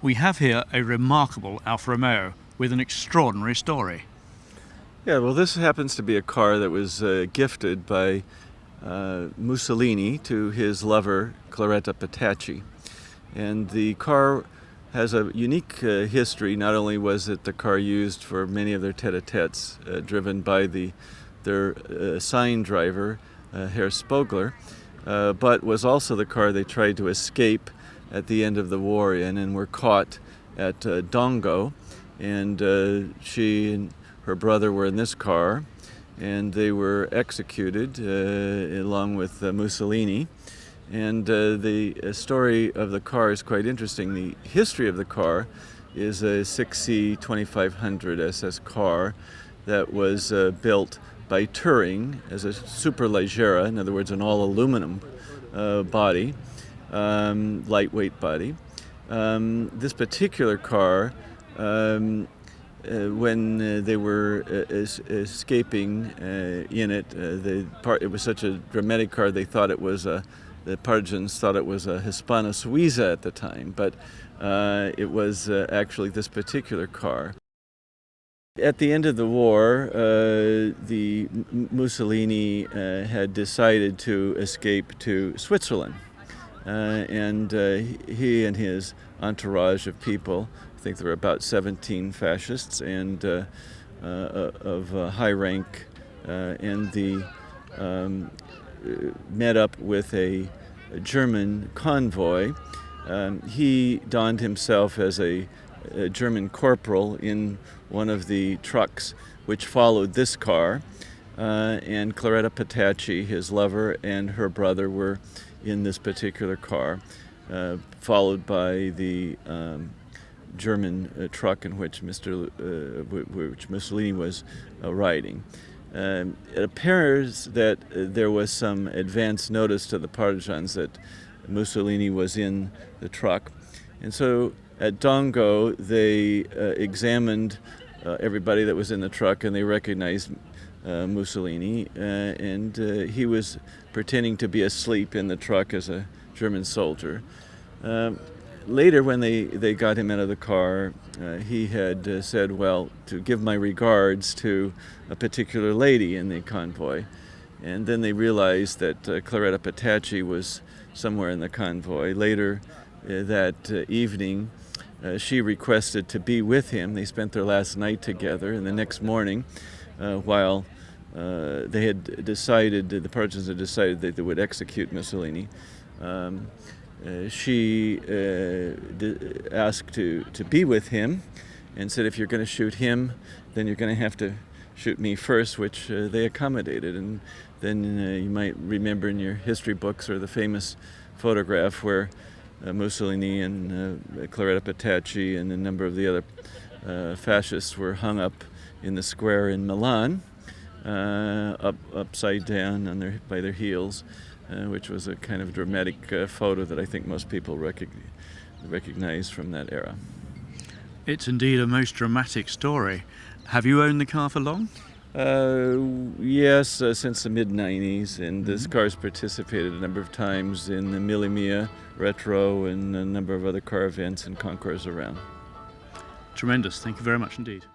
We have here a remarkable Alfa Romeo with an extraordinary story. Yeah, well, this happens to be a car that was gifted by Mussolini to his lover, Claretta Petacci. And the car has a unique history. Not only was it the car used for many of their tete-a-tetes, driven by their assigned driver, Herr Spogler, but was also the car they tried to escape at the end of the war in and were caught at Dongo. And she and her brother were in this car, and they were executed along with Mussolini. And the story of the car is quite interesting. The history of the car is a 6C 2500 SS car that was built by Touring as a superleggera, in other words, an all-aluminum body, lightweight body. This particular car, when they were escaping in it, it was such a dramatic car they thought it was the partisans thought it was a Hispano Suiza at the time, but it was actually this particular car. At the end of the war, the Mussolini had decided to escape to Switzerland, and he and his entourage of people, I think there were about 17 fascists and of high rank, and met up with a German convoy. He donned himself as a German corporal in one of the trucks which followed this car, and Claretta Petacci, his lover, and her brother were in this particular car, followed by the German truck in which which Mussolini was riding. It appears that there was some advance notice to the partisans that Mussolini was in the truck, and so at Dongo they examined everybody that was in the truck, and they recognized Mussolini, and he was pretending to be asleep in the truck as a German soldier. Later, when they got him out of the car, he had said, well, to give my regards to a particular lady in the convoy. And then they realized that Claretta Petacci was somewhere in the convoy. Later that evening, she requested to be with him. They spent their last night together, and the next morning, while they had decided, the partisans had decided that they would execute Mussolini, she asked to be with him and said, if you're going to shoot him, then you're going to have to shoot me first, which they accommodated. And then you might remember in your history books or the famous photograph where Mussolini and Claretta Petacci and a number of the other fascists were hung up in the square in Milan, upside down by their heels, which was a kind of dramatic photo that I think most people recognize from that era. It's indeed a most dramatic story. Have you owned the car for long? Yes, since the mid-90s, and this car's participated a number of times in the Mille Miglia Retro and a number of other car events and concours around. Tremendous. Thank you very much indeed.